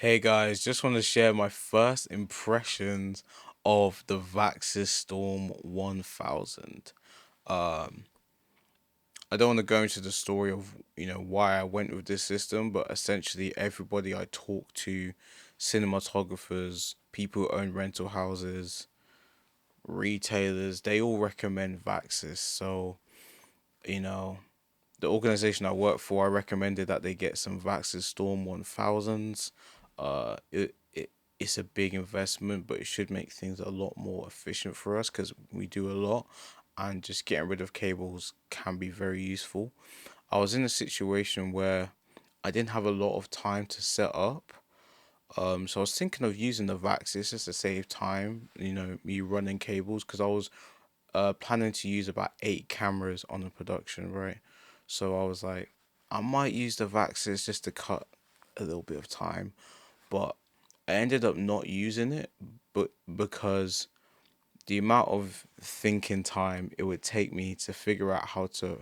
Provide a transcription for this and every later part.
Hey guys, just want to share my first impressions of the Vaxis Storm 1000. Um, I don't want to go into the story of why I went with this system, but essentially everybody I talk to, cinematographers, people who own rental houses, retailers, they all recommend Vaxis. So you know the organization I work for, I recommended that they get some Vaxis Storm 1000s. It's a big investment, but it should make things a lot more efficient for us because we do a lot, and just getting rid of cables can be very useful. I was in a situation where I didn't have a lot of time to set up. So I was thinking of using the Vaxis just to save time, me running cables because I was planning to use about 8 cameras on the production, right? So I was like, I might use the Vaxis just to cut a little bit of time, but I ended up not using it, but because the amount of thinking time it would take me to figure out how to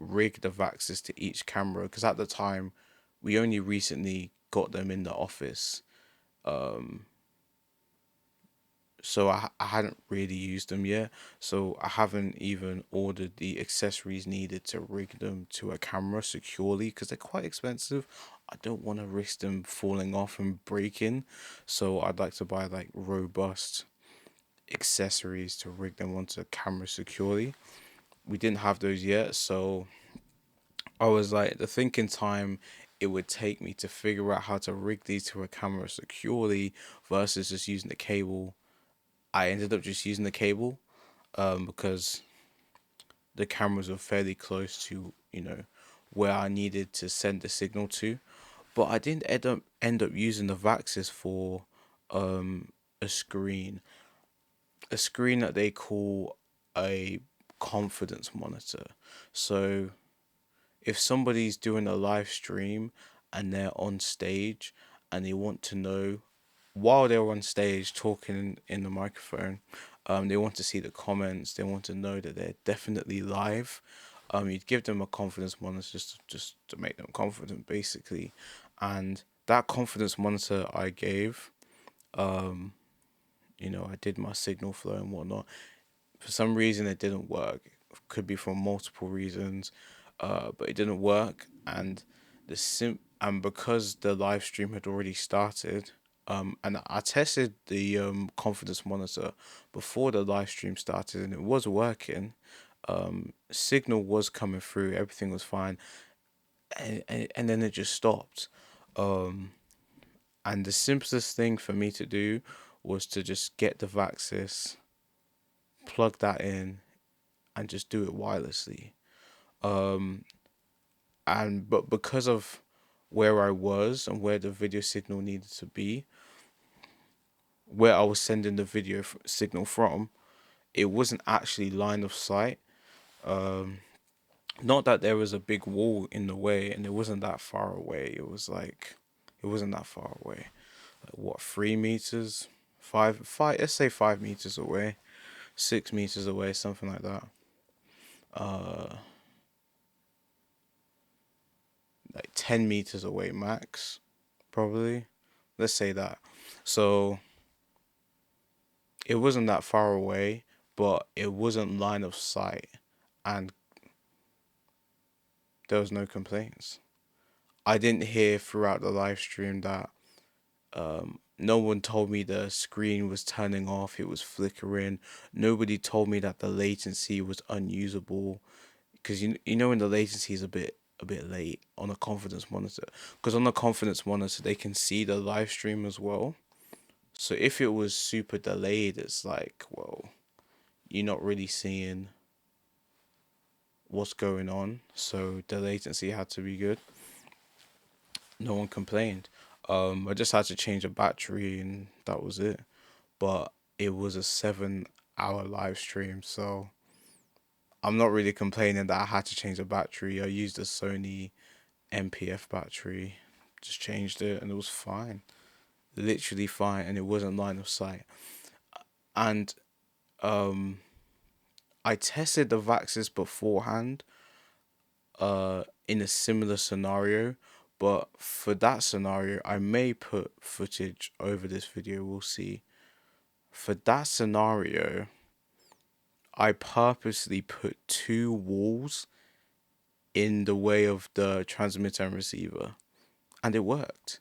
rig the Vaxis to each camera, because at the time we only recently got them in the office. Um, so I hadn't really used them yet, so I haven't even ordered the accessories needed to rig them to a camera securely because they're quite expensive. I don't want to risk them falling off and breaking, so I'd like to buy like robust accessories to rig them onto a camera securely. We didn't have those yet, so I was like, the thinking time it would take me to figure out how to rig these to a camera securely versus just using the cable. I ended up just using the cable because the cameras were fairly close to where I needed to send the signal to. But I didn't end up using the Vaxis for um, a screen, a screen that they call a confidence monitor. So if somebody's doing a live stream and they're on stage and they want to know while they're on stage talking in the microphone, they want to see the comments. They want to know that they're definitely live. You'd give them a confidence monitor just to make them confident, basically. And that confidence monitor I gave, um, I did my signal flow and whatnot. For some reason, it didn't work. Could be for multiple reasons, but it didn't work. And because the live stream had already started, and I tested the confidence monitor before the live stream started, and it was working. Signal was coming through, everything was fine, and then it just stopped. Um, and the simplest thing for me to do was to just get the Vaxis, plug that in, and just do it wirelessly. Um, but because of where I was and where the video signal needed to be, where I was sending the video signal from, it wasn't actually line of sight. Um, Not that there was a big wall in the way, and it wasn't that far away. It wasn't that far away. Like, what, 3 meters, five? Let's say 5 meters away, 6 meters away, something like that. Uh, like 10 meters away max, probably. Let's say that. So it wasn't that far away, but it wasn't line of sight, and there was no complaints. I didn't hear throughout the live stream that no one told me the screen was turning off, it was flickering. Nobody told me that the latency was unusable because you know when the latency is a bit late on a confidence monitor, because on the confidence monitor they can see the live stream as well. So if it was super delayed, it's like, well, you're not really seeing what's going on. So the latency had to be good. No one complained. I just had to change a battery and that was it. But it was a 7 hour live stream, so I'm not really complaining that I had to change the battery. I used a Sony MPF battery, just changed it and it was fine. Literally fine, and it wasn't line of sight. And um I tested the Vaxis beforehand in a similar scenario, But for that scenario, I may put footage over this video, we'll see. For that scenario, I purposely put two walls in the way of the transmitter and receiver, and it worked.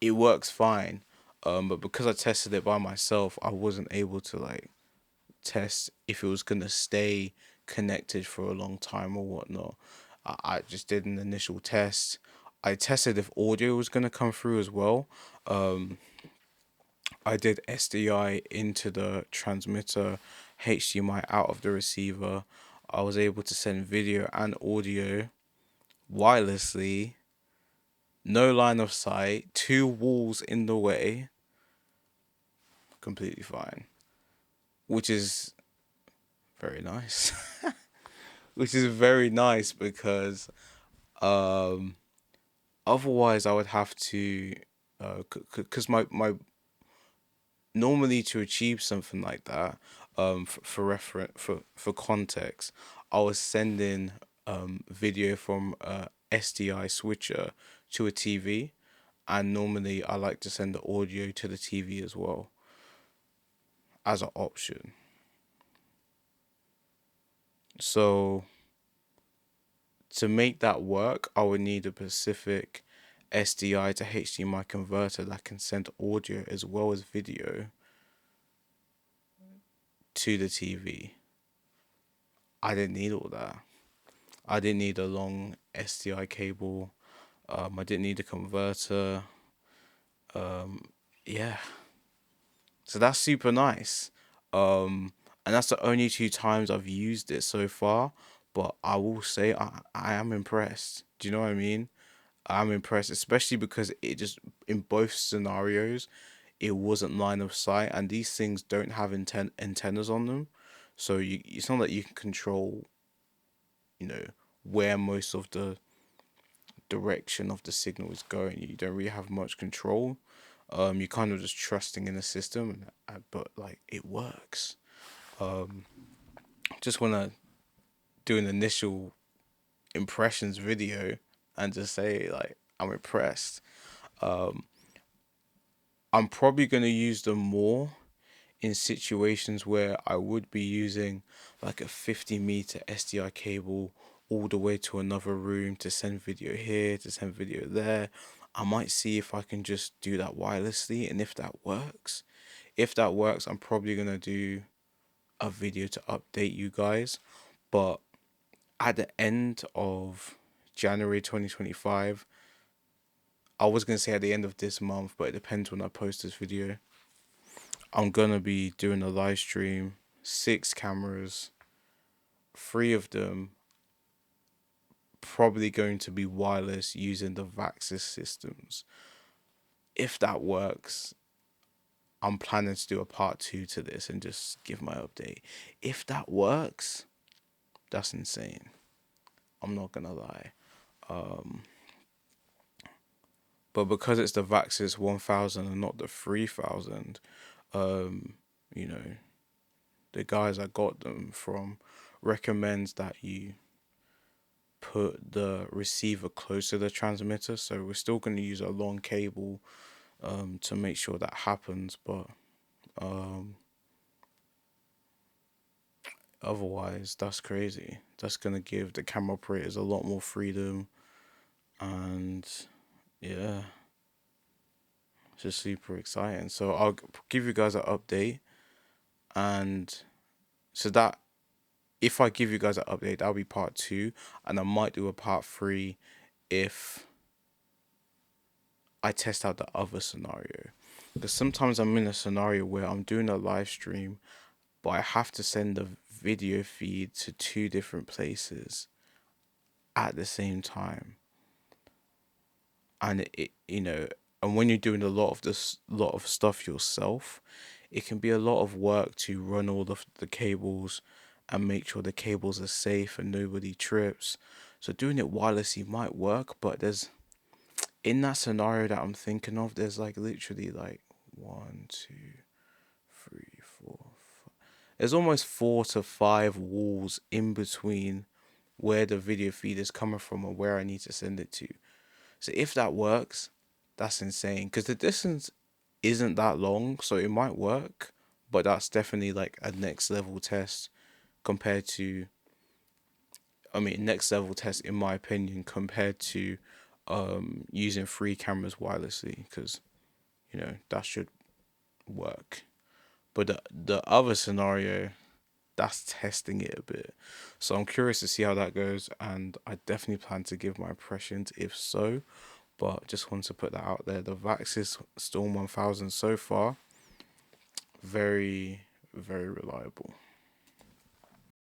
It works fine. But because I tested it by myself, I wasn't able to like test if it was gonna stay connected for a long time or whatnot. I just did an initial test. I tested if audio was gonna come through as well. Um, I did SDI into the transmitter, HDMI out of the receiver. I was able to send video and audio wirelessly, no line of sight, two walls in the way, completely fine, which is very nice. Which is very nice because um otherwise I would have to because my normally to achieve something like that, for reference, for context, I was sending video from a SDI switcher to a TV, and normally I like to send the audio to the TV as well as an option. So to make that work, I would need a specific SDI to HDMI converter that can send audio as well as video to the TV. I didn't need all that. I didn't need a long SDI cable. I didn't need a converter. Yeah, so that's super nice. And that's the only two times I've used it so far. But I will say I am impressed. Do you know what I mean? I'm impressed, especially because it just in both scenarios, it wasn't line of sight, and these things don't have antennas on them, so it's not that you can control, you know, where most of the direction of the signal is going. You don't really have much control. You're kind of just trusting in the system, but like it works. Um, just wanna do an initial impressions video and just say like I'm impressed. Um, I'm probably gonna use them more in situations where I would be using like a 50-meter SDI cable all the way to another room to send video here, to send video there. I might see if I can just do that wirelessly, and if that works, I'm probably gonna do a video to update you guys. But at the end of January 2025, I was gonna say at the end of this month, but it depends when I post this video. I'm gonna be doing a live stream, 6 cameras, three of them probably going to be wireless using the Vaxis systems. If that works, I'm planning to do a part two to this and just give my update. If that works, that's insane. I'm not gonna lie. Um, but because it's the Vaxis 1000 and not the 3000, um, you know, the guys I got them from recommends that you put the receiver close to the transmitter. So we're still going to use a long cable to make sure that happens. But um, otherwise, that's crazy. That's going to give the camera operators a lot more freedom. And yeah, it's just super exciting. So I'll give you guys an update. And so that if I give you guys an update, that'll be part two. And I might do a part three if I test out the other scenario. Because sometimes I'm in a scenario where I'm doing a live stream, but I have to send the video feed to two different places at the same time. And and when you're doing a lot of lot of stuff yourself, it can be a lot of work to run all of the cables and make sure the cables are safe and nobody trips. So doing it wirelessly might work, but there's in that scenario that I'm thinking of, there's like literally like one, two, three, four, five. There's almost 4 to 5 walls in between where the video feed is coming from or where I need to send it to. So if that works, that's insane because the distance isn't that long, so it might work, but that's definitely like a next level test compared to, I mean, next level test in my opinion compared to using three cameras wirelessly because that should work. But the other scenario, that's testing it a bit. So I'm curious to see how that goes, and I definitely plan to give my impressions if so. But just want to put that out there. The Vaxis Storm 1000 so far, very, very reliable.